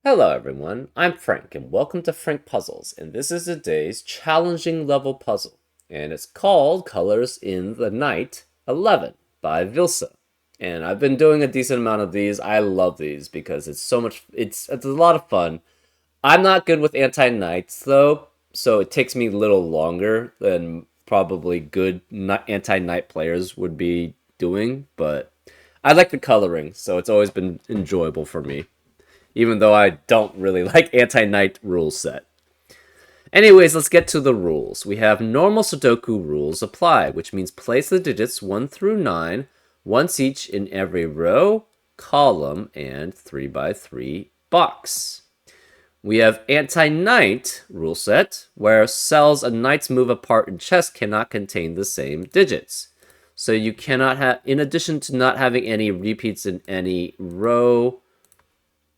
Hello everyone, I'm Frank and welcome to Frank Puzzles, and this is today's challenging level puzzle, and it's called Colors in the Night 11 by Vilsa. And I've been doing a decent amount of these. I love these because it's a lot of fun. I'm not good with anti-nights though, so it takes me a little longer than probably good anti-night players would be doing, but I like the coloring, so it's always been enjoyable for me even though I don't really like anti-night rule set. Anyways, let's get to the rules. We have normal Sudoku rules apply, which means place the digits 1 through 9 once each in every row, column, and 3 by 3 box. We have anti-night rule set, where cells a knight's move apart in chess cannot contain the same digits. So you cannot have, in addition to not having any repeats in any row,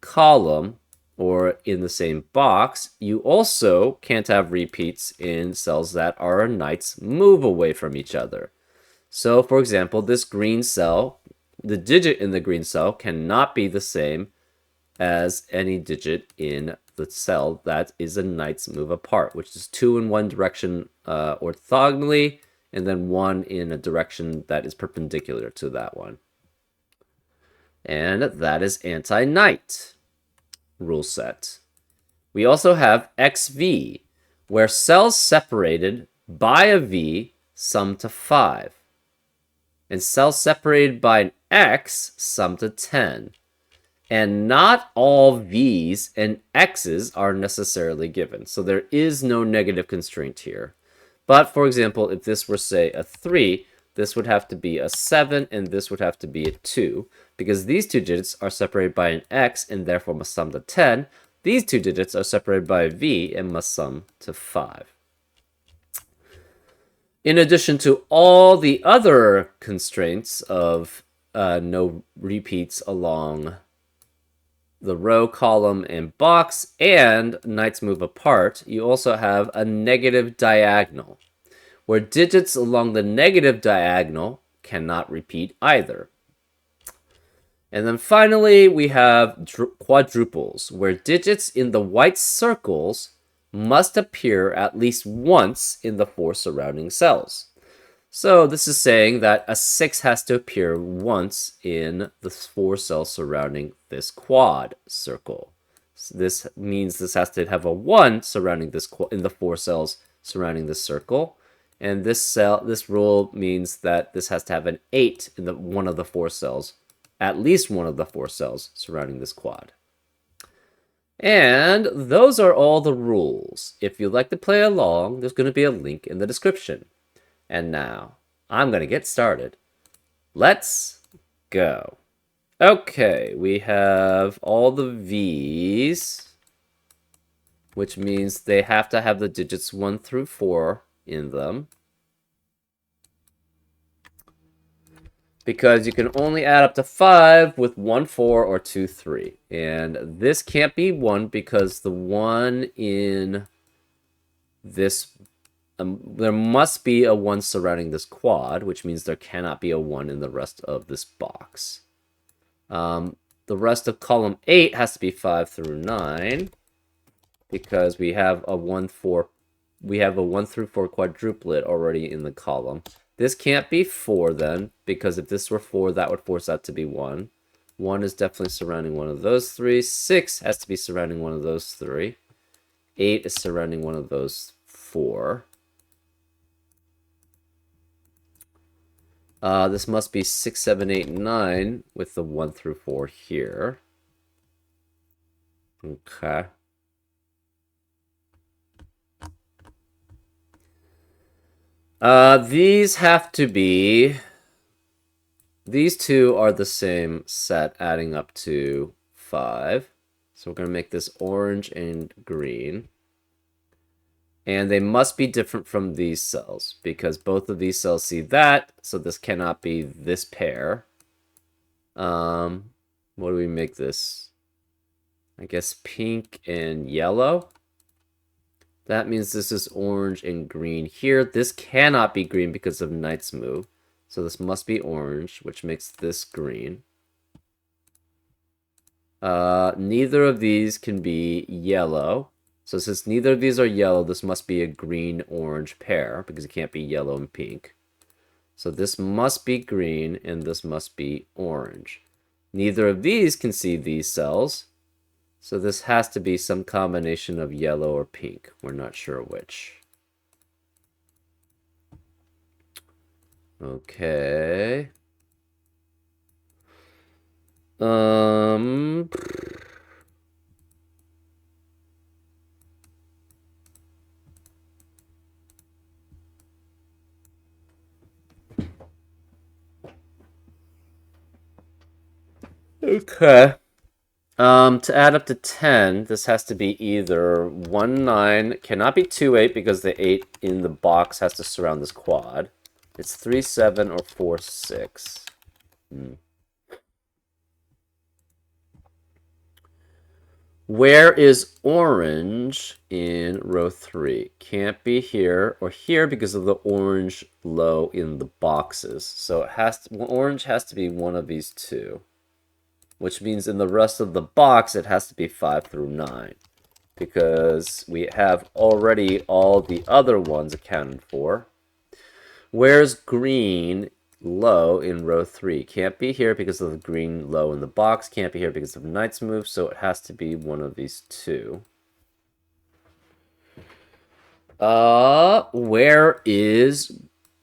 column, or in the same box, you also can't have repeats in cells that are knights move away from each other. So, for example, this green cell, the digit in the green cell cannot be the same as any digit in the cell that is a knight's move apart, which is 2 in one direction orthogonally, and then 1 in a direction that is perpendicular to that one. And that is anti-knight rule set. We also have XV, where cells separated by a V sum to 5, and cells separated by an X sum to 10. And not all V's and X's are necessarily given, so there is no negative constraint here. But for example, if this were, say, a 3, this would have to be a 7, and this would have to be a 2, because these two digits are separated by an X and therefore must sum to 10. These two digits are separated by a V and must sum to 5. In addition to all the other constraints of no repeats along the row, column, and box, and knights move apart, you also have a negative diagonal, where digits along the negative diagonal cannot repeat either. And then finally, we have quadruples, where digits in the white circles must appear at least once in the 4 surrounding cells. So this is saying that a 6 has to appear once in the 4 cells surrounding this quad circle. So this means this has to have a 1 surrounding this in the 4 cells surrounding this circle. And this rule means that this has to have an 8 in one of the 4 cells, at least one of the 4 cells surrounding this quad. And those are all the rules. If you'd like to play along, there's going to be a link in the description. And now, I'm going to get started. Let's go. Okay, we have all the V's, which means they have to have the digits 1 through 4 in them. Because you can only add up to 5 with 1, 4, or 2, 3. And this can't be 1 because the 1 in this... there must be a 1 surrounding this quad, which means there cannot be a 1 in the rest of this box. The rest of column 8 has to be 5 through 9, because we have a 1 through 4 quadruplet already in the column. This can't be 4 then, because if this were 4, that would force that to be 1. 1 is definitely surrounding one of those 3. 6 has to be surrounding one of those 3. 8 is surrounding one of those 4. This must be 6, 7, 8, 9 with the 1 through 4 here. Okay. These have to be... These two are the same set, adding up to 5. So we're going to make this orange and green. And they must be different from these cells, because both of these cells see that, so this cannot be this pair. What do we make this? I guess pink and yellow. That means this is orange and green here. This cannot be green because of knight's move. So this must be orange, which makes this green. Neither of these can be yellow. So since neither of these are yellow, this must be a green-orange pair because it can't be yellow and pink. So this must be green and this must be orange. Neither of these can see these cells. So this has to be some combination of yellow or pink. We're not sure which. Okay. Um... Okay. To add up to 10, this has to be either 1, 9, cannot be 2, 8 because the 8 in the box has to surround this quad. It's 3, 7, or 4, 6. Where is orange in row 3? Can't be here or here because of the orange low in the boxes. So it has to, orange has to be one of these two, which means in the rest of the box it has to be 5 through 9 because we have already all the other ones accounted for. Where's green low in row 3? Can't be here because of the green low in the box. Can't be here because of knight's move, so it has to be one of these two. Where is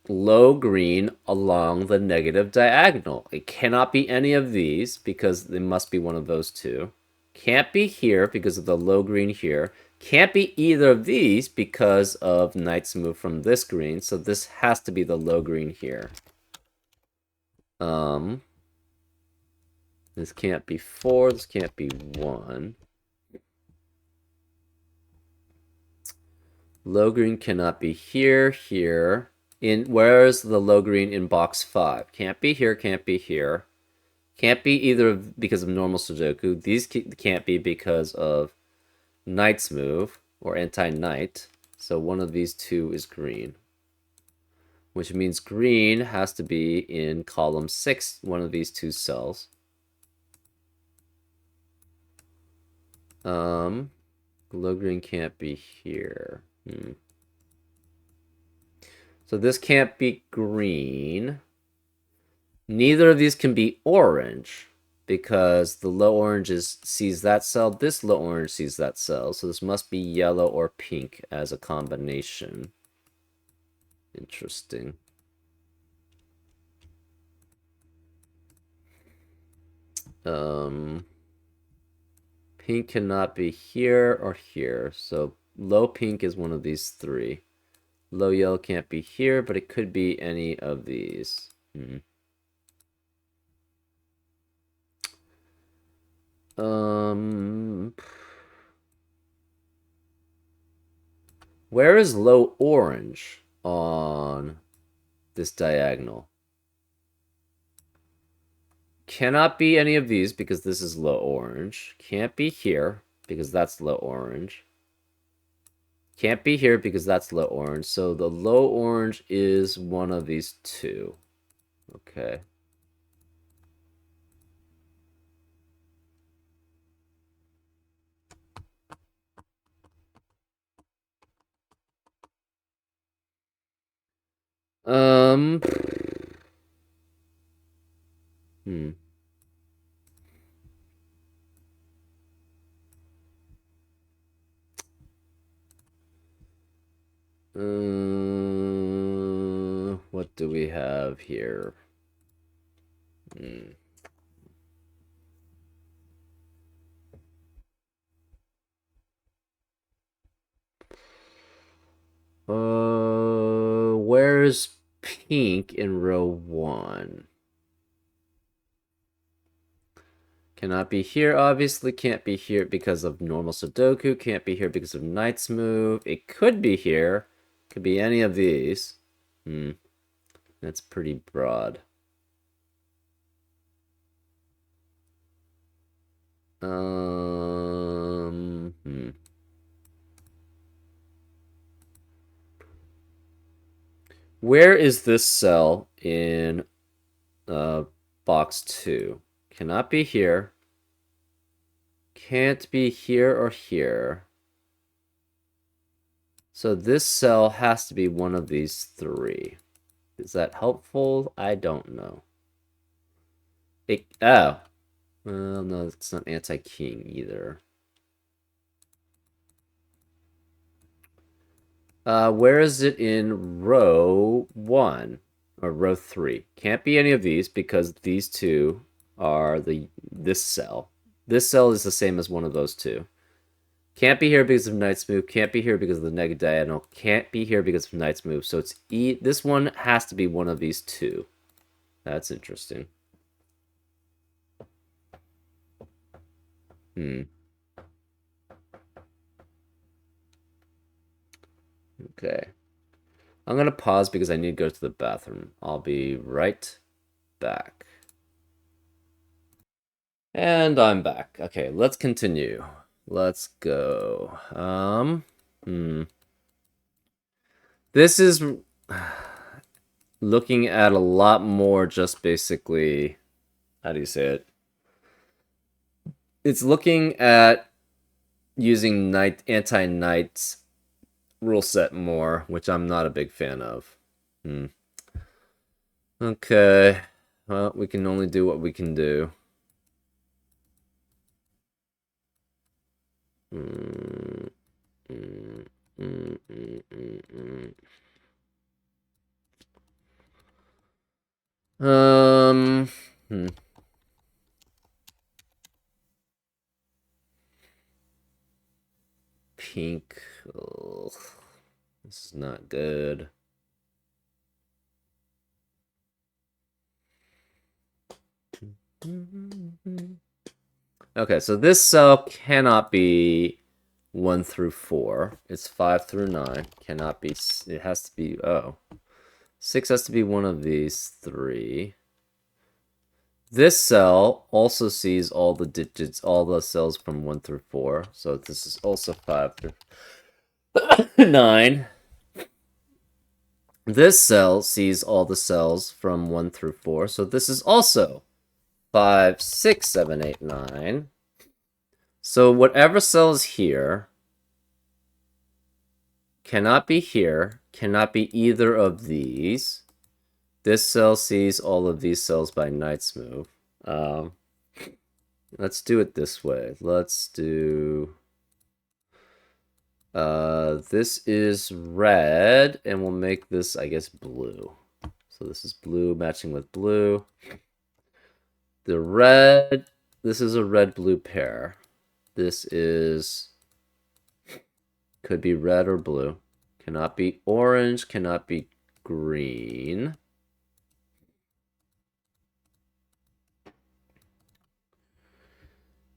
low green along the negative diagonal? It cannot be any of these because it must be one of those two. Can't be here because of the low green here. Can't be either of these because of knight's move from this green, so this has to be the low green here. This can't be 4, this can't be 1. Low green cannot be here, here. Where's the low green in box 5? Can't be here, can't be here. Can't be either because of normal Sudoku. These can't be because of knight's move or anti-knight. So one of these two is green. Which means green has to be in column 6, one of these two cells. Low green can't be here. So this can't be green. Neither of these can be orange because the low orange sees that cell. This low orange sees that cell. So this must be yellow or pink as a combination. Interesting. Pink cannot be here or here. So low pink is one of these three. Low yellow can't be here, but it could be any of these. Where is low orange on this diagonal? Cannot be any of these because this is low orange. Can't be here because that's low orange. Can't be here because that's low orange. So the low orange is one of these two. Okay. What do we have here? Where's pink in row 1? Cannot be here, obviously. Can't be here because of normal Sudoku. Can't be here because of knight's move. It could be here. Could be any of these. That's pretty broad. Where is this cell in box 2? Cannot be here. can't be here or here. So this cell has to be one of these three. Is that helpful? I don't know. Oh. Well, no, it's not anti-king either. Where is it in row 1 or row 3? Can't be any of these because these two are this cell. This cell is the same as one of those two. Can't be here because of knight's move. Can't be here because of the negative diagonal. Can't be here because of knight's move. So it's this one has to be one of these two. That's interesting. Okay. I'm going to pause because I need to go to the bathroom. I'll be right back. And I'm back. Okay, let's continue. Let's go. This is looking at a lot more just basically, how do you say it? It's looking at using anti-knight rule set more, which I'm not a big fan of. Okay. Well, we can only do what we can do. Pink. Ugh. This is not good. Okay, so this cell cannot be 1 through 4. It's 5 through 9. Cannot be. It has to be. Oh. 6 has to be one of these three. This cell also sees all the digits, all the cells from 1 through 4. So this is also 5 through 9. This cell sees all the cells from 1 through 4. So this is also 5, 6, 7, 8, 9. So whatever cell is here cannot be here, cannot be either of these. This cell sees all of these cells by knight's move. Let's do it this way. Let's do... this is red, and we'll make this, I guess, blue. So this is blue matching with blue. The red, this is a red-blue pair. This is, could be red or blue. Cannot be orange, cannot be green.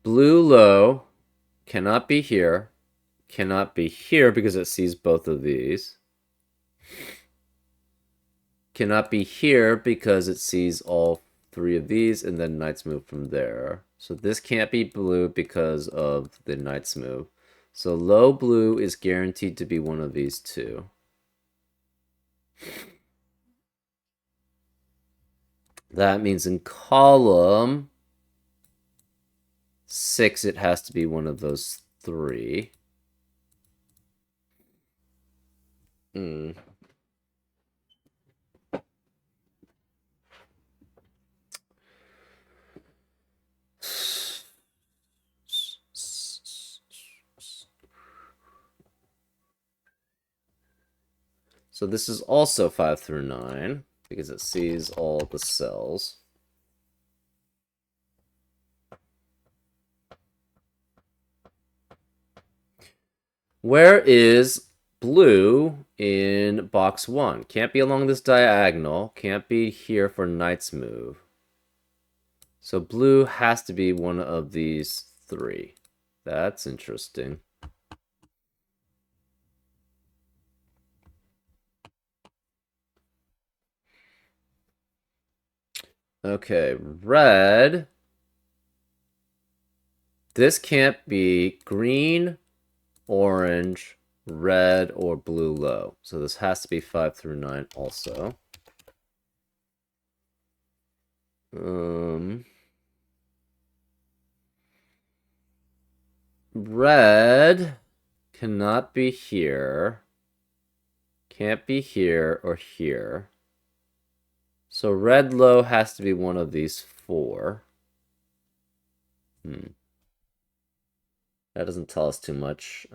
Blue low, cannot be here. Cannot be here because it sees both of these. Cannot be here because it sees all three of these, and then knight's move from there. So this can't be blue because of the knight's move. So low blue is guaranteed to be one of these two. That means in column 6, it has to be one of those three. So this is also 5 through 9 because it sees all the cells. Where is blue in box 1? Can't be along this diagonal. Can't be here for knight's move. So blue has to be one of these three. That's interesting. Okay, red. This can't be green, orange, red, or blue low. So this has to be 5 through 9 also. red cannot be here. Can't be here or here. So red low has to be one of these four. That doesn't tell us too much.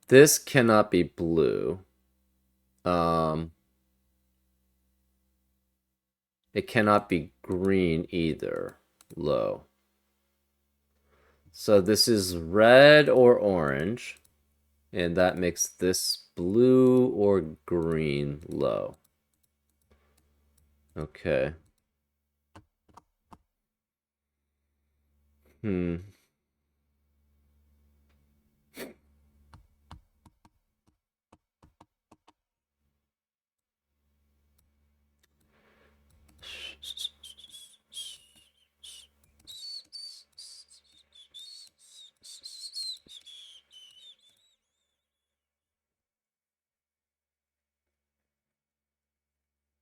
This cannot be blue. It cannot be green either. Low. So this is red or orange, and that makes this blue or green low. Okay.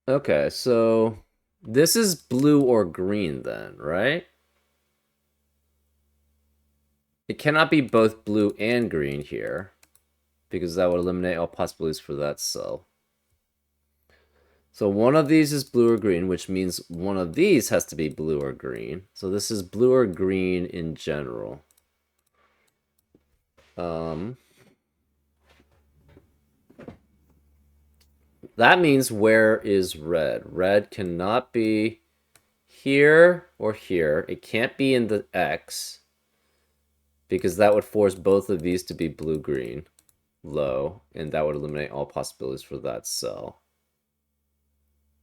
Okay, so this is blue or green then, right? It cannot be both blue and green here, because that would eliminate all possibilities for that cell. So one of these is blue or green, which means one of these has to be blue or green. So this is blue or green in general. That means where is red? Red cannot be here or here. It can't be in the X, because that would force both of these to be blue-green, low, and that would eliminate all possibilities for that cell.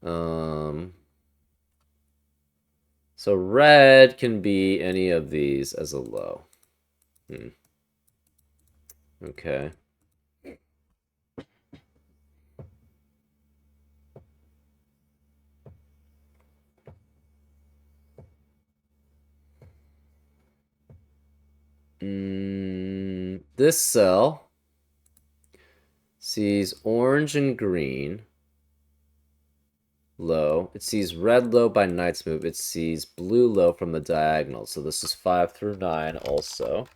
So red can be any of these as a low. Okay. This cell sees orange and green low. It sees red low by knight's move. It sees blue low from the diagonal. So this is 5 through 9 also.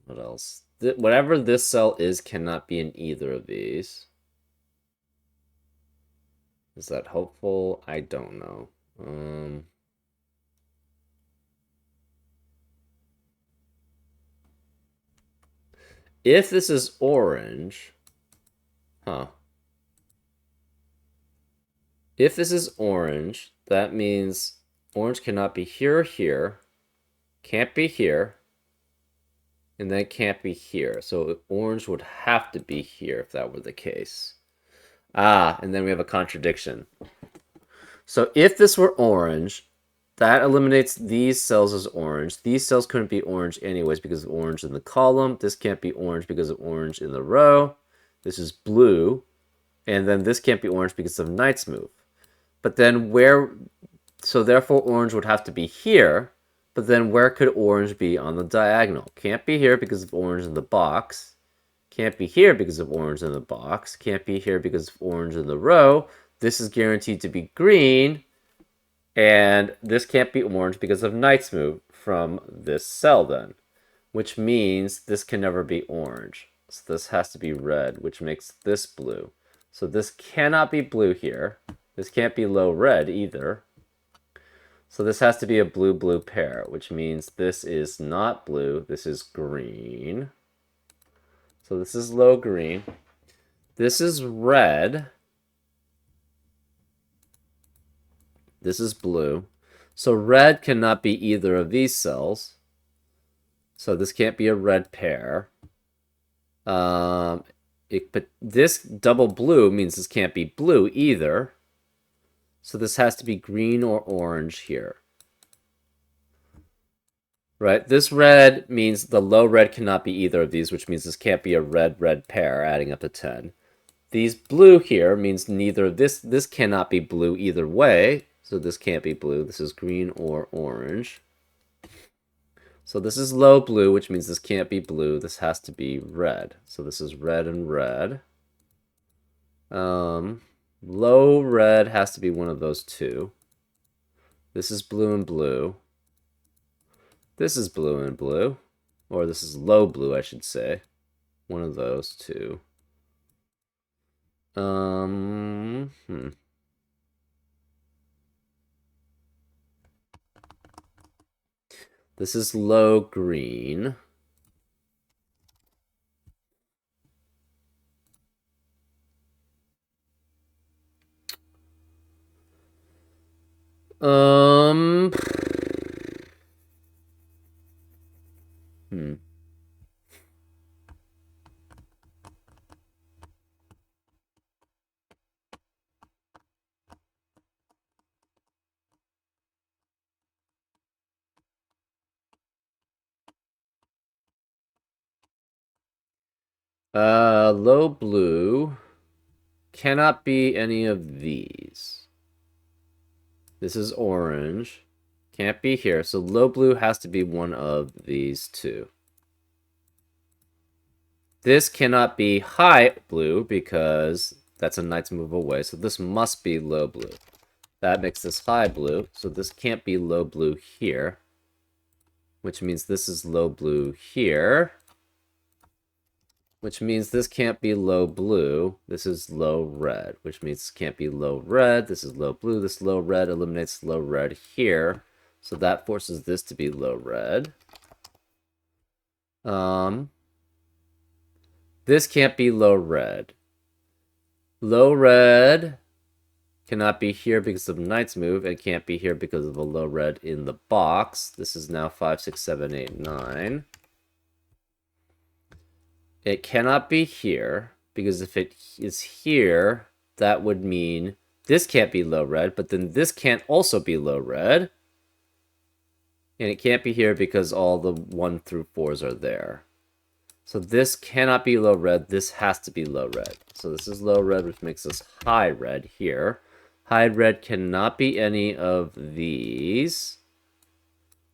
What else? Whatever this cell is cannot be in either of these. Is that hopeful? I don't know. If this is orange, If this is orange, that means orange cannot be here or here, can't be here, and then can't be here. So orange would have to be here if that were the case. And then we have a contradiction. So if this were orange, that eliminates these cells as orange. These cells couldn't be orange anyways because of orange in the column. This can't be orange because of orange in the row. This is blue. And then this can't be orange because of knight's move. But then so therefore orange would have to be here. But then where could orange be on the diagonal? Can't be here because of orange in the box. Can't be here because of orange in the box. Can't be here because of orange in the row. This is guaranteed to be green. And this can't be orange because of knight's move from this cell then. Which means this can never be orange. So this has to be red, which makes this blue. So this cannot be blue here. This can't be low red either. So this has to be a blue-blue pair, which means this is not blue, this is green. So this is low green. This is red. This is blue. So red cannot be either of these cells. So this can't be a red pair. But this double blue means this can't be blue either. So this has to be green or orange here. Right? This red means the low red cannot be either of these, which means this can't be a red-red pair adding up to 10. These blue here means neither of this. This cannot be blue either way. So this can't be blue. This is green or orange. So this is low blue, which means this can't be blue. This has to be red. So this is red and red. Low red has to be one of those two. This is blue and blue. This is blue and blue. Or this is low blue, I should say. One of those two. This is low green. Hmm. Low blue cannot be any of these. This is orange. Can't be here. So low blue has to be one of these two. This cannot be high blue because that's a knight's move away. So this must be low blue. That makes this high blue. So this can't be low blue here. Which means this is low blue here. Which means this can't be low blue. This is low red, which means this can't be low red. This is low blue. This low red eliminates low red here. So that forces this to be low red. This can't be low red. Low red cannot be here because of knight's move and can't be here because of a low red in the box. This is now 5, 6, 7, 8, 9. It cannot be here, because if it is here, that would mean this can't be low red, but then this can't also be low red. And it can't be here because all the 1 through 4s are there. So this cannot be low red, this has to be low red. So this is low red, which makes us high red here. High red cannot be any of these.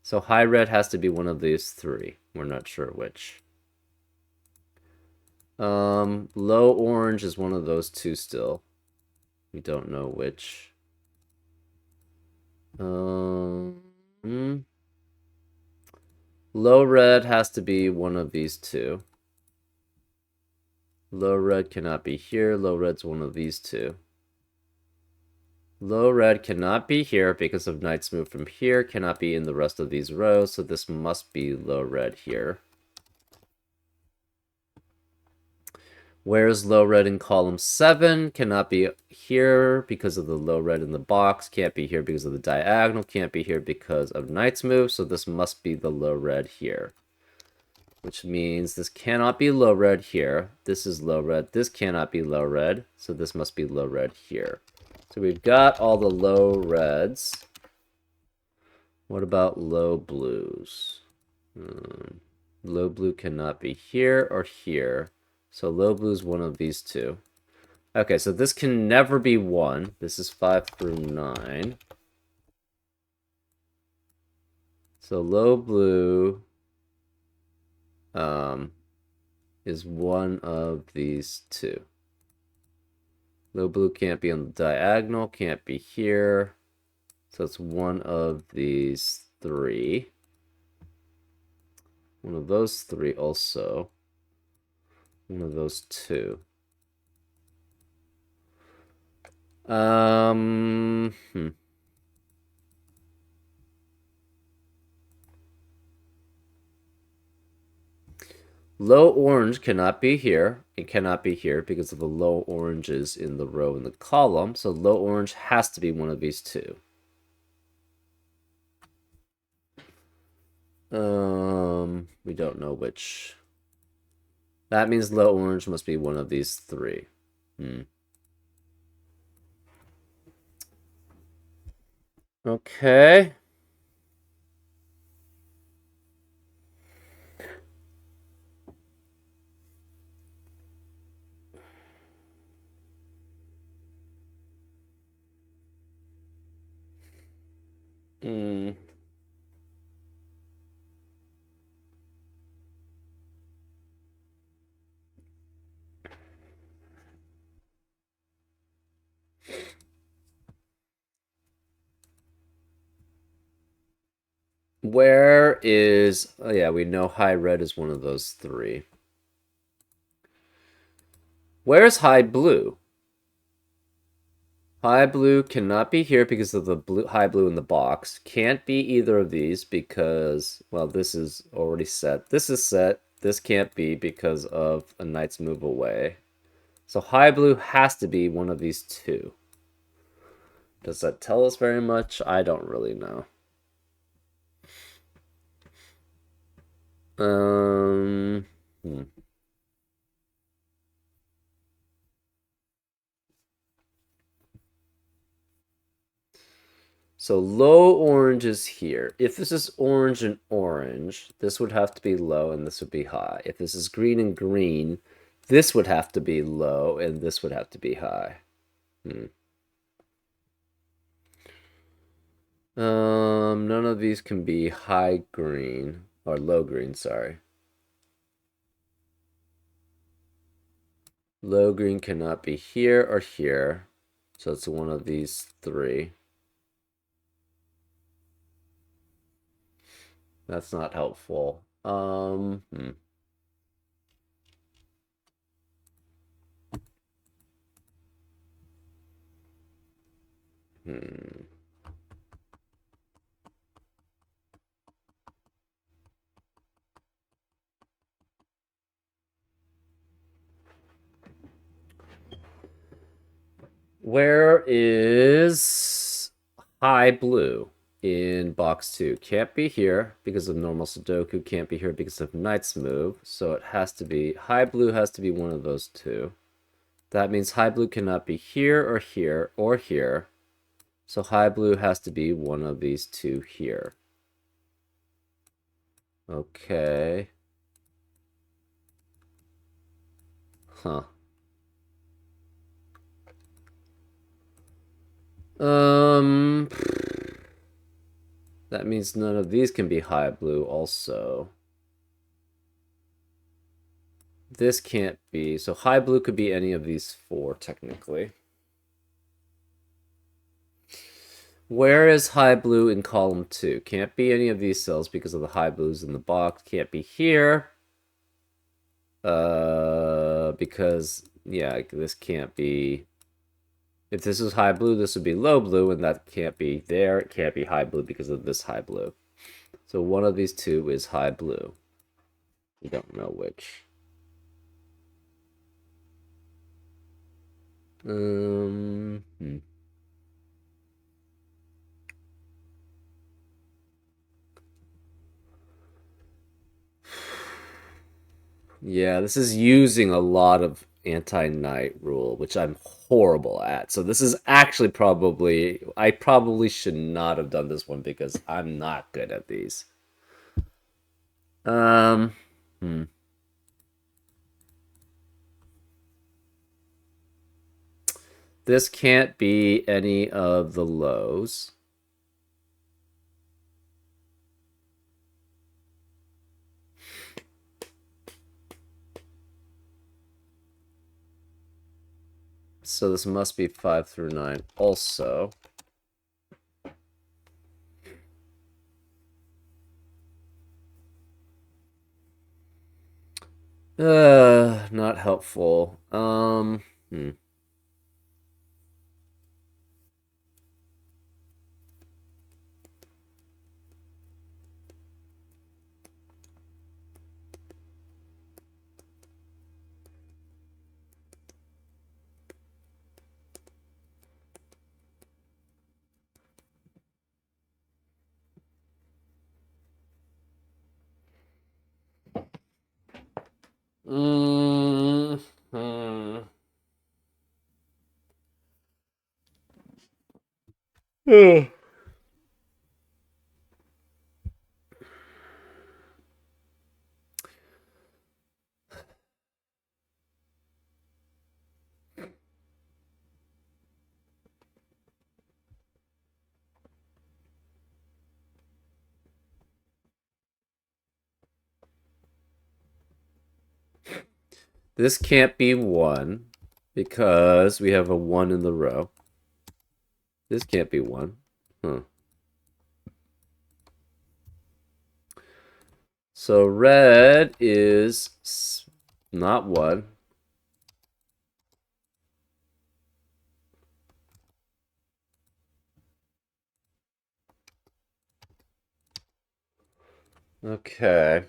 So high red has to be one of these three. We're not sure which. Low orange is one of those two still. We don't know which. Low red has to be one of these two. Low red cannot be here. Low red's one of these two. Low red cannot be here because of knight's move from here. Cannot be in the rest of these rows, so this must be low red here. Where's low red in column 7? Cannot be here because of the low red in the box. Can't be here because of the diagonal. Can't be here because of knight's move. So this must be the low red here. Which means this cannot be low red here. This is low red. This cannot be low red. So this must be low red here. So we've got all the low reds. What about low blues? Low blue cannot be here or here. So low blue is one of these two. Okay, so this can never be 1. This is 5 through 9. So low blue is one of these two. Low blue can't be on the diagonal, can't be here. So it's one of these three. One of those three also. One of those two. Low orange cannot be here. It cannot be here because of the low oranges in the row and the column. So low orange has to be one of these two. We don't know which. That means low orange must be one of these three. Okay. Hmm. Where is... Oh, yeah, we know high red is one of those three. Where's high blue? High blue cannot be here because of the blue, high blue in the box. Can't be either of these because, well, this is already set. This is set. This can't be because of a knight's move away. So high blue has to be one of these two. Does that tell us very much? I don't really know. Um, hmm. So low orange is here. If this is orange and orange, this would have to be low and this would be high. If this is green and green, this would have to be low and this would have to be high. None of these can be high green or low green, sorry. Low green cannot be here or here. So it's one of these three. That's not helpful. Hmm. Where is high blue in box 2? Can't be here because of normal Sudoku. Can't be here because of knight's move. So it has to be... High blue has to be one of those two. That means high blue cannot be here or here or here. So high blue has to be one of these two here. Okay. Huh. That means none of these can be high blue also. This can't be. So high blue could be any of these four, technically. Where is high blue in column 2? Can't be any of these cells because of the high blues in the box. Can't be here. Because, yeah, this can't be... If this is high blue, this would be low blue, and that can't be there. It can't be high blue because of this high blue. So one of these two is high blue. We don't know which. Yeah, this is using a lot of anti-knight rule, which I'm horrible at. So this is actually probably... I probably should not have done this one because I'm not good at these. Hmm. This can't be any of the lows. So this must be 5 through 9 also. Not helpful. Mm-hmm. This can't be 1 because we have a 1 in the row. This can't be 1. Huh. So red is not 1. Okay.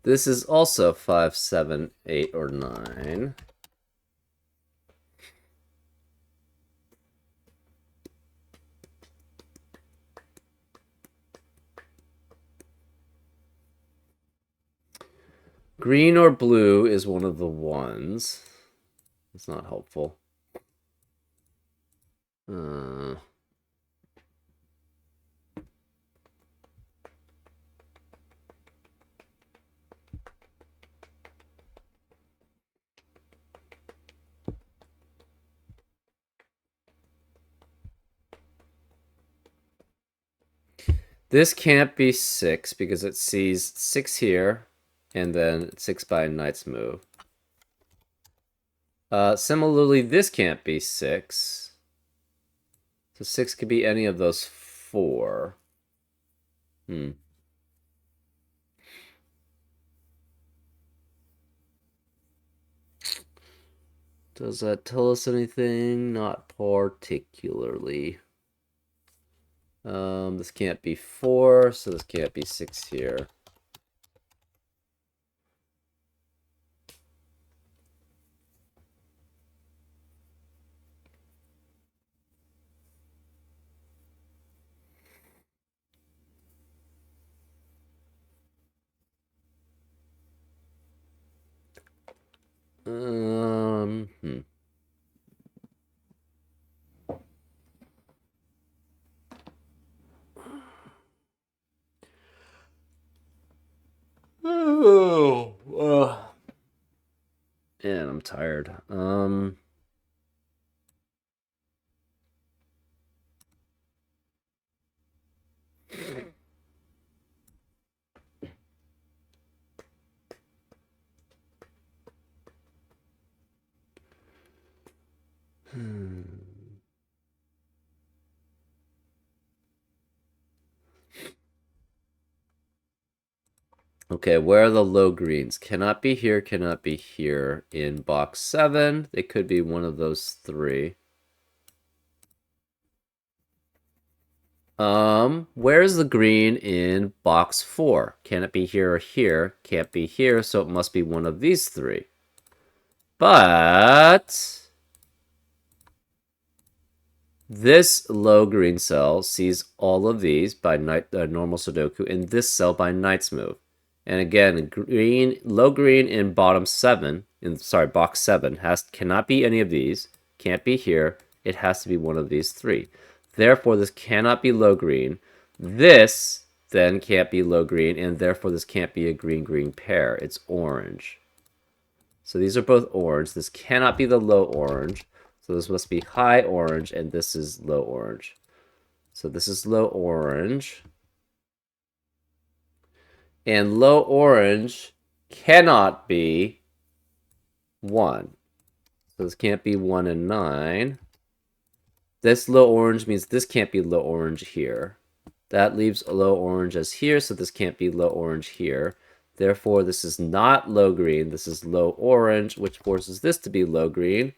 This is also 5, 7, 8, or 9. Green or blue is one of the ones. It's not helpful. This can't be 6 because it sees 6 here and then 6 by a knight's move. Similarly, this can't be 6. So 6 could be any of those 4. Does that tell us anything? Not particularly. This can't be 4, so this can't be 6 here. Hmm. Oh, and I'm tired. Okay, where are the low greens? Cannot be here, cannot be here. In box 7, they could be one of those 3. Where's the green in box 4? Can it be here or here? Can't be here, so it must be one of these 3. But this low green cell sees all of these by normal Sudoku, and this cell by knight's move. And again, low green in bottom 7, box 7 cannot be any of these. Can't be here. It has to be one of these 3. Therefore, this cannot be low green. This then can't be low green, and therefore this can't be a green-green pair. It's orange. So these are both orange. This cannot be the low orange. So this must be high orange, and this is low orange. So this is low orange. And low orange cannot be 1. So this can't be 1 and 9. This low orange means this can't be low orange here. That leaves a low orange as here, so this can't be low orange here. Therefore, this is not low green. This is low orange, which forces this to be low green,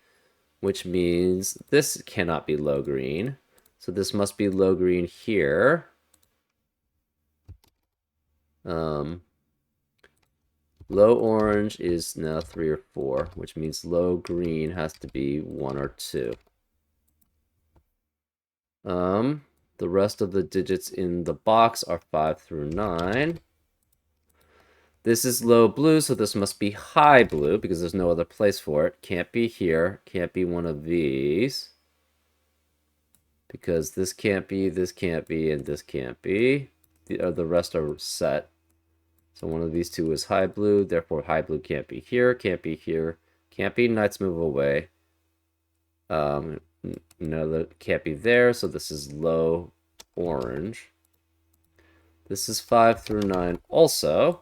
which means this cannot be low green. So this must be low green here. Um, low orange is now 3 or 4, which means low green has to be 1 or 2. The rest of the digits in the box are 5 through 9. This is low blue, so this must be high blue because there's no other place for it. Can't be here. Can't be one of these. Because this can't be, and this can't be. The rest are set. So one of these two is high blue, therefore high blue can't be here, can't be here, can't be Knights Move Away. No, that can't be there, so this is low orange. This is 5 through 9 also.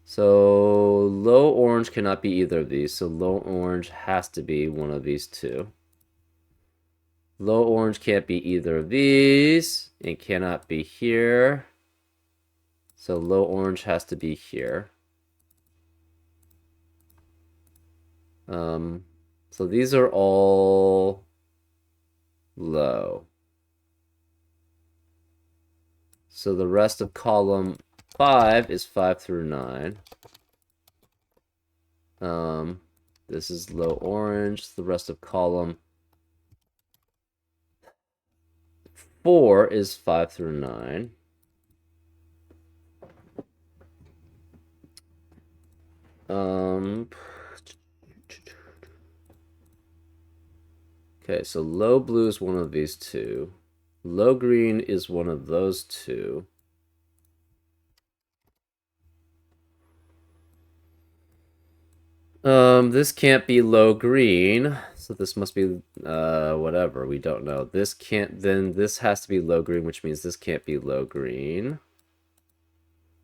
So low orange cannot be either of these, so low orange has to be one of these two. Low orange can't be either of these, and cannot be here. So low orange has to be here. So these are all low. So the rest of column 5 is 5 through 9. This is low orange. The rest of column 4 is 5 through 9. Okay, so low blue is one of these two. Low green is one of those two. This can't be low green, so this must be, whatever, we don't know. This can't, then this has to be low green, which means this can't be low green.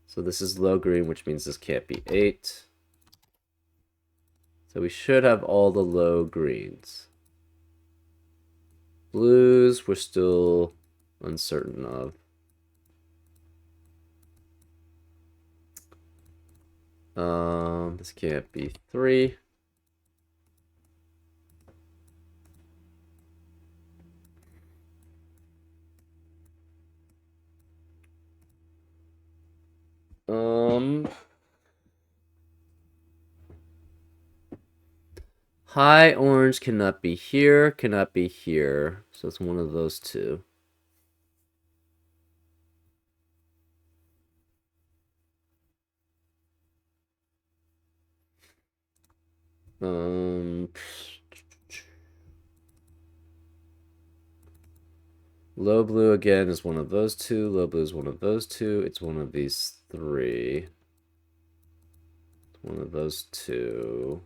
So this is low green, which means this can't be 8. So we should have all the low greens. Blues, we're still uncertain of. This can't be 3. High orange cannot be here, cannot be here. So it's one of those two. Low blue again is one of those two. Low blue is one of those two. It's one of these 3. It's one of those two.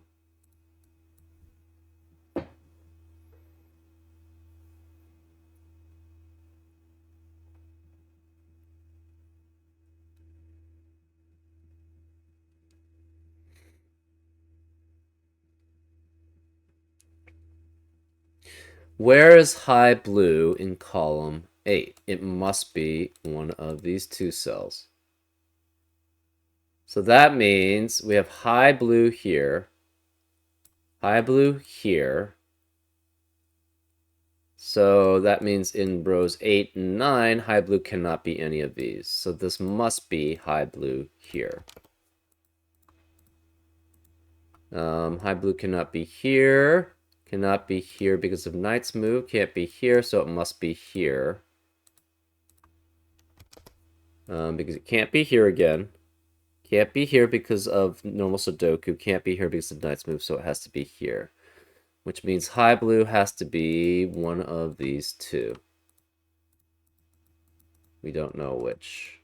Where is high blue in column 8? It must be one of these two cells. So that means we have high blue here, high blue here. So that means in rows 8 and 9, high blue cannot be any of these. So this must be high blue here. High blue cannot be here. Cannot be here because of Knight's move. Can't be here, so it must be here. Because it can't be here again. Can't be here because of normal Sudoku. Can't be here because of Knight's move, so it has to be here. Which means high blue has to be one of these two. We don't know which.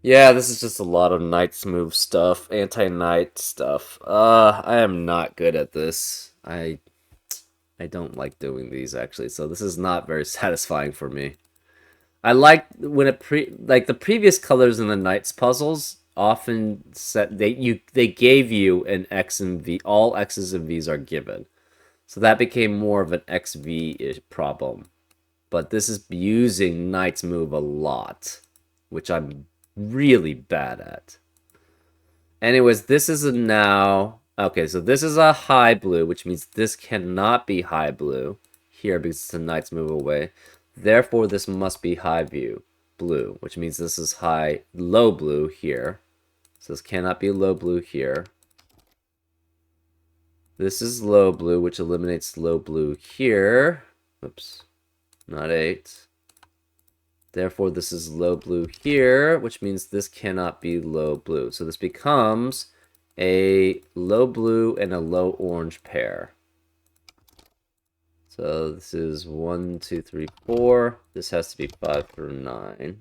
Yeah, this is just a lot of Knight's move stuff, anti-Knight stuff. I am not good at this. I don't like doing these actually, so this is not very satisfying for me. I like when like the previous colors in the Knights puzzles often set they gave you an X and V. All X's and V's are given. So that became more of an XV problem. But this is using Knight's move a lot, which I'm really bad at. Anyways, this is a now... Okay, so this is a high blue, which means this cannot be high blue here because it's a Knight's move away. Therefore, this must be high view blue, which means this is low blue here. So this cannot be low blue here. This is low blue, which eliminates low blue here. Oops, not 8. Therefore, this is low blue here, which means this cannot be low blue. So this becomes a low blue and a low orange pair. So this is 1, 2, 3, 4. This has to be 5 through 9.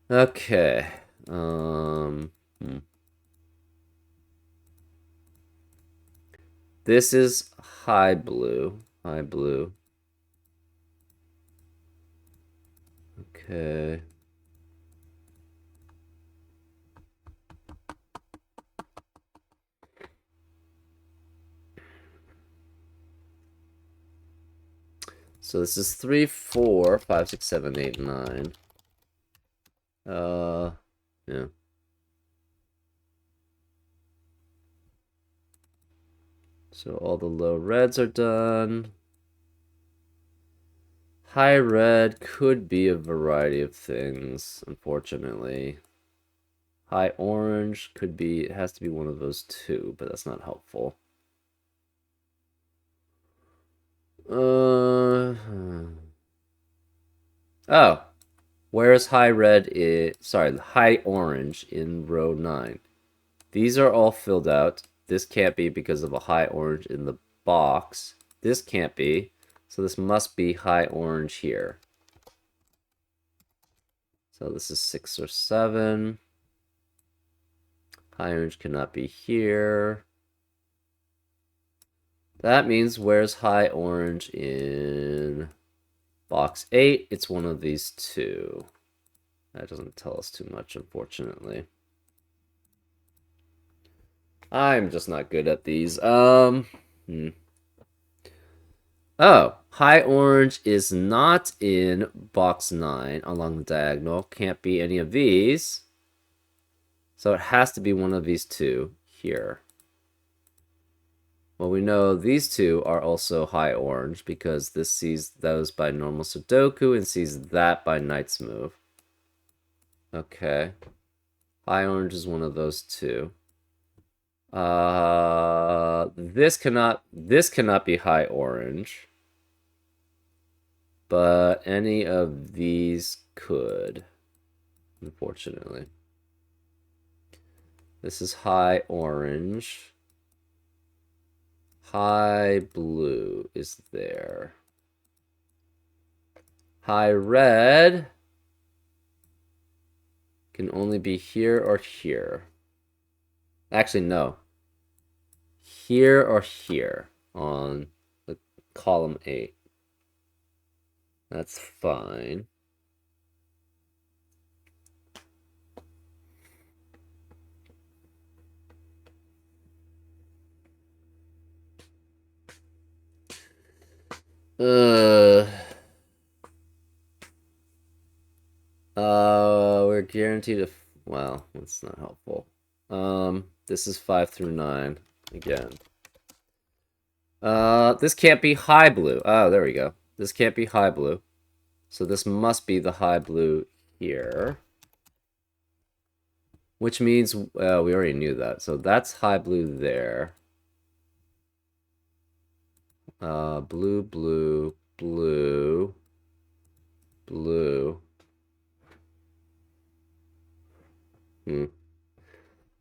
Okay. This is high blue. High blue. Okay. So this is 3, 4, 5, 6, 7, 8, 9. Yeah. So all the low reds are done. High red could be a variety of things, unfortunately. High orange could be, it has to be one of those two, but that's not helpful. Oh, where's high red high orange in row 9? These are all filled out. This can't be because of a high orange in the box. This can't be, so this must be high orange here. So this is 6 or 7. High orange cannot be here. That means where's high orange in box 8? It's one of these two. That doesn't tell us too much, unfortunately. I'm just not good at these. Oh, high orange is not in box 9 along the diagonal. Can't be any of these. So it has to be one of these two here. Well, we know these two are also high orange because this sees those by normal Sudoku and sees that by Knight's move. Okay. High orange is one of those two. This cannot be high orange. But any of these could, unfortunately. This is high orange. High blue is there. High red can only be here or here. Actually, no. Here or here on the column 8. That's fine. We're guaranteed to... Well, that's not helpful. This is 5 through 9 again. This can't be high blue. Oh, there we go. This can't be high blue. So this must be the high blue here. Which means, we already knew that. So that's high blue there. Blue, blue, blue, blue.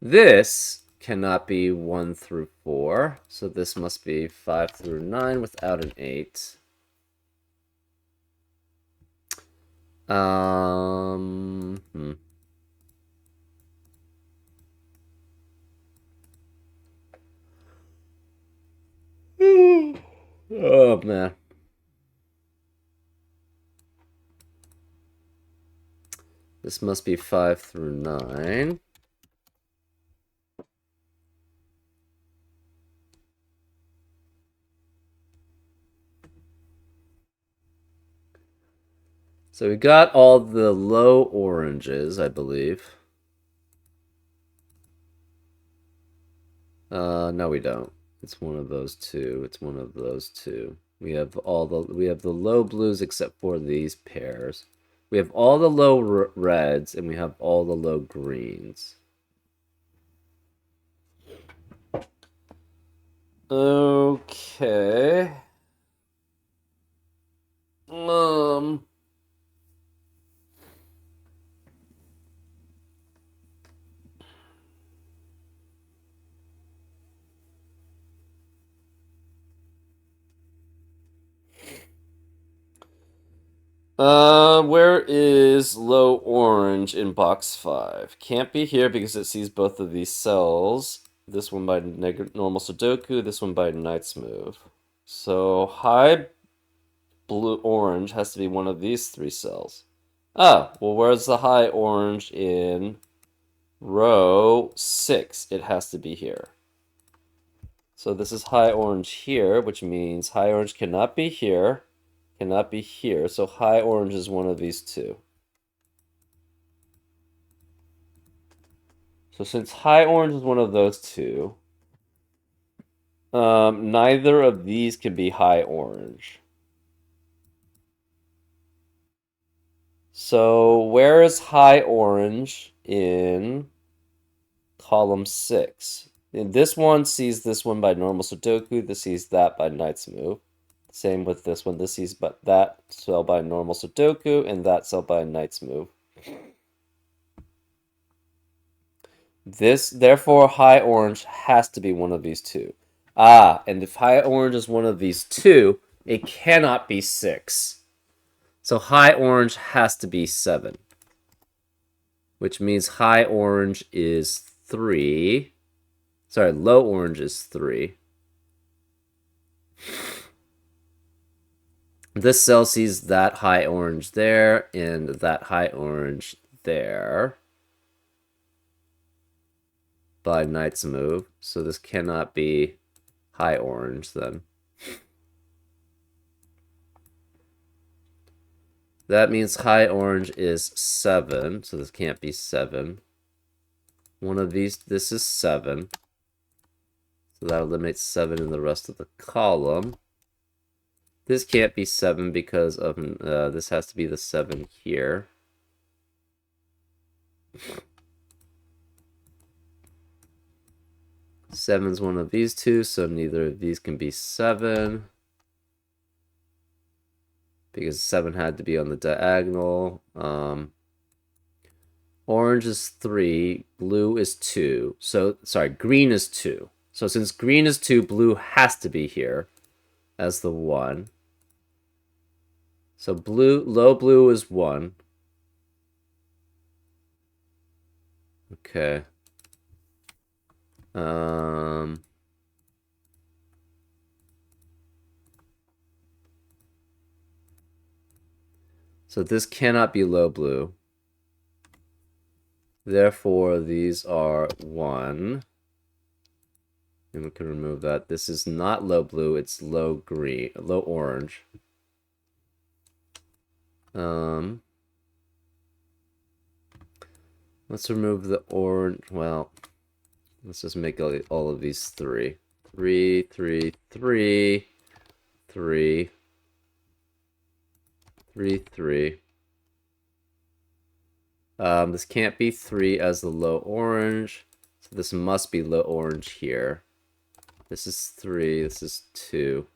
This cannot be 1 through 4. So this must be 5 through 9 without an 8. Oh, man. This must be 5 through 9. So we got all the low oranges, I believe. No, we don't. It's one of those two. It's one of those two. We have the low blues except for these pairs. We have all the low reds and we have all the low greens. Okay. Um. Where is low orange in box 5? Can't be here because it sees both of these cells. This one by normal Sudoku, this one by Knight's Move. So high blue orange has to be one of these three cells. Ah, well, where's the high orange in row 6? It has to be here. So this is high orange here, which means high orange cannot be here, cannot be here. So high orange is one of these two. So since high orange is one of those two, neither of these can be high orange. So where is high orange in column 6? And this one sees this one by normal Sudoku, this sees that by Knight's Move. Same with this one, this sees but that cell by normal Sudoku and that cell by Knight's Move. This, therefore, high orange has to be one of these two. Ah, and if high orange is one of these two, it cannot be 6. So high orange has to be 7. Which means high orange is 3. Sorry, low orange is 3. This cell sees that high orange there and that high orange there by Knight's Move. So this cannot be high orange then. That means high orange is 7, so this can't be 7. One of these, this is 7. So that eliminates 7 in the rest of the column. This can't be 7 because of this has to be the 7 here. Seven's one of these two, so neither of these can be 7. Because 7 had to be on the diagonal. Orange is 3, blue is 2. So, sorry, green is 2. So since green is 2, blue has to be here as the 1. So blue, low blue is 1. Okay. So this cannot be low blue. Therefore, these are 1. And we can remove that. This is not low blue, it's low green, low orange. Let's remove the orange. Well, let's just make all of these 3. 3, 3, 3, 3, 3, 3. This can't be 3 as the low orange. So this must be low orange here. This is 3, this is 2.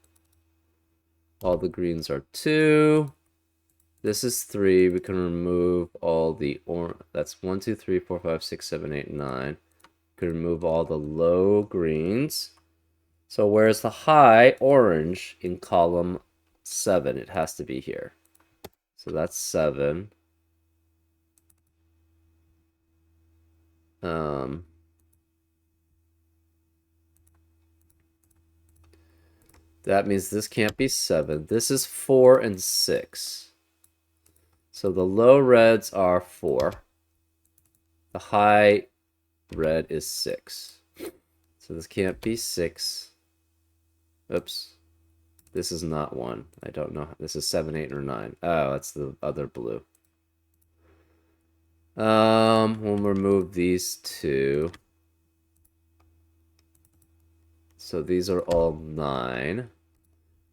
All the greens are 2. This is 3. We can remove all the orange. That's 1, 2, 3, 4, 5, 6, 7, 8, 9. We can remove all the low greens. So where's the high orange in column 7? It has to be here. So that's 7. That means this can't be 7. This is 4 and 6. So the low reds are 4. The high red is 6. So this can't be 6. Oops. This is not 1. I don't know. This is 7, 8, or 9. Oh, that's the other blue. We'll remove these two. So these are all 9,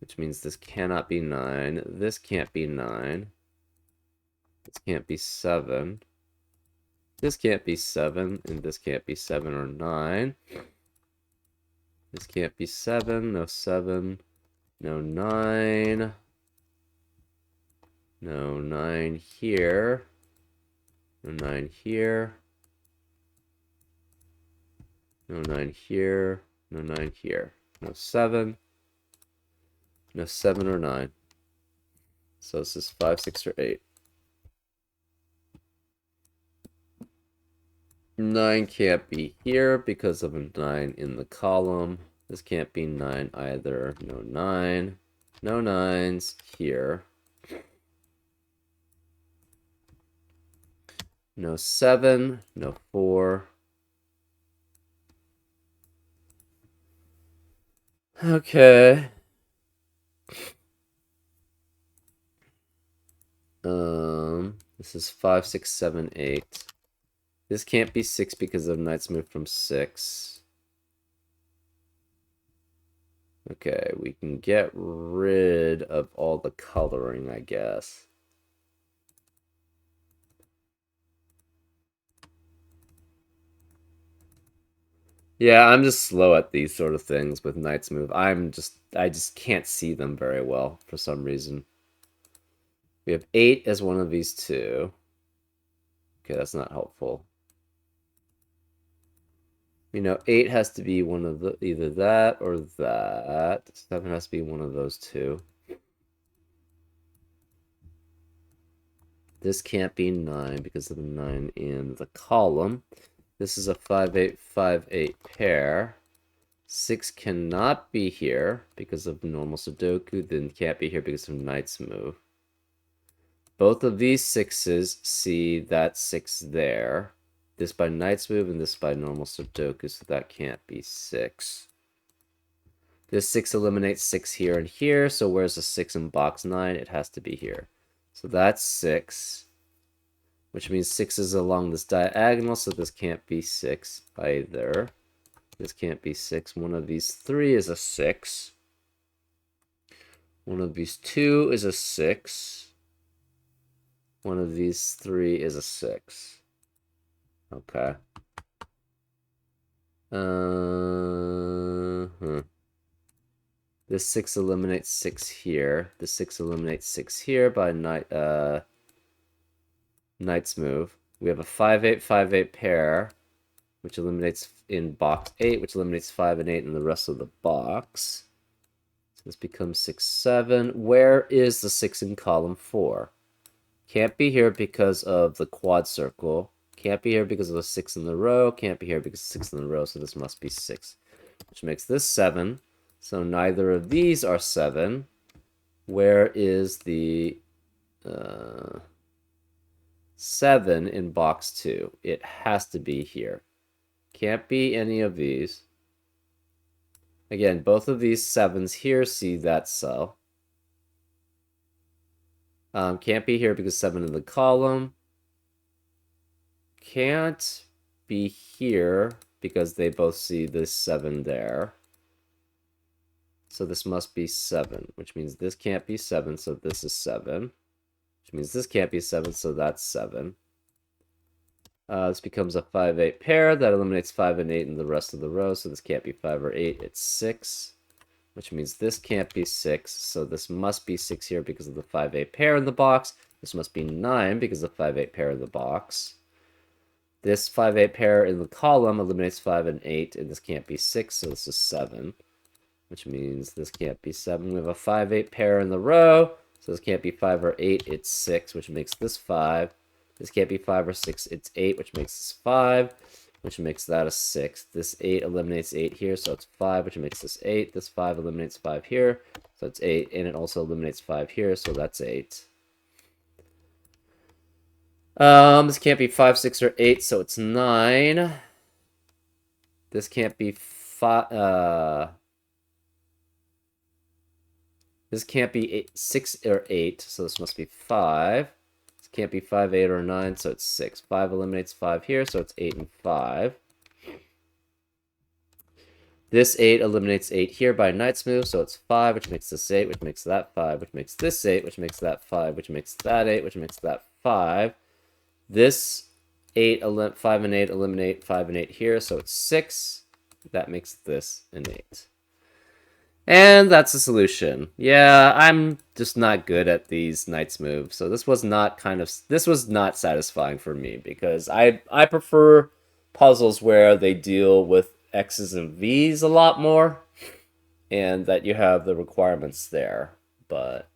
which means this cannot be 9. This can't be 9. This can't be 7. This can't be 7, and this can't be 7 or 9. This can't be 7, no 7, no 9. No 9 here. No 9 here. No 9 here. No 9 here. No 7. No 7 or 9. So this is 5, 6, or 8. 9 can't be here because of a 9 in the column. This can't be 9 either. No 9. No 9s here. No 7. No 4. Okay. This is 5, 6, 7, 8. This can't be 6 because of knight's move from 6. Okay, we can get rid of all the coloring, I guess. Yeah, I'm just slow at these sort of things with knight's move. I just can't see them very well for some reason. We have 8 as one of these two. Okay, that's not helpful. 8 has to be one of the either that or that. 7 has to be one of those two. This can't be 9 because of the 9 in the column. This is a 5, 8, 5, 8 pair. 6 cannot be here because of normal Sudoku, then can't be here because of knight's move. Both of these 6s see that 6 there. This by knight's move and this by normal Sudoku, so that can't be 6. This 6 eliminates 6 here and here, so where's the 6 in box 9? It has to be here. So that's 6, which means 6 is along this diagonal, so this can't be 6 either. This can't be 6. One of these 3 is a 6. One of these 2 is a 6. One of these 3 is a 6. Okay. This 6 eliminates 6 here. This 6 eliminates 6 here by knight's move. We have a 5, 8, 5, 8 pair, which eliminates in box 8, which eliminates 5 and 8 in the rest of the box. So this becomes 6, 7. Where is the 6 in column 4? Can't be here because of the quad circle. Can't be here because of the 6 in the row. Can't be here because of 6 in the row, so this must be 6. Which makes this 7. So neither of these are 7. Where is the 7 in box 2? It has to be here. Can't be any of these. Again, both of these 7s here see that cell. Can't be here because 7 in the column. Can't be here because they both see this 7 there. So this must be 7, which means this can't be 7, so this is 7. Which means this can't be 7, so that's 7. This becomes a 5, 8 pair. That eliminates 5 and 8 in the rest of the row, so this can't be 5 or 8. It's 6, which means this can't be 6, so this must be 6 here because of the 5, 8 pair in the box. This must be 9 because of the 5, 8 pair in the box. This 5, 8 pair in the column eliminates 5 and 8, and this can't be 6, so this is 7. Which means this can't be 7. We have a 5, 8 pair in the row, so this can't be 5 or 8. It's 6, which makes this 5. This can't be 5 or 6. It's 8, which makes this 5, which makes that a 6. This 8 eliminates 8 here, so it's 5, which makes this 8. This 5 eliminates 5 here, so it's 8, and it also eliminates 5 here, so that's 8. This can't be 5, 6, or 8, so it's 9. This can't be 5, This can't be 6 or 8, so this must be 5. This can't be 5, 8, or 9, so it's 6. 5 eliminates 5 here, so it's 8 and 5. This 8 eliminates 8 here by Knight's move, so it's 5, which makes this 8, which makes that 5, which makes this 8, which makes that 5, which makes that 8, which makes that 5. This 5 and 8 eliminate 5 and 8 here, so it's 6. That makes this an 8. And that's the solution. Yeah, I'm just not good at these Knight's moves, so this was not satisfying for me because I prefer puzzles where they deal with X's and V's a lot more, and that you have the requirements there. But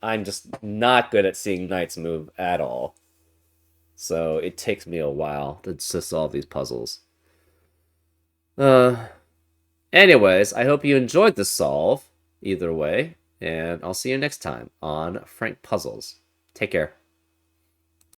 I'm just not good at seeing Knight's move at all. So it takes me a while to solve these puzzles. Anyways, I hope you enjoyed the solve, either way, and I'll see you next time on Frank Puzzles. Take care.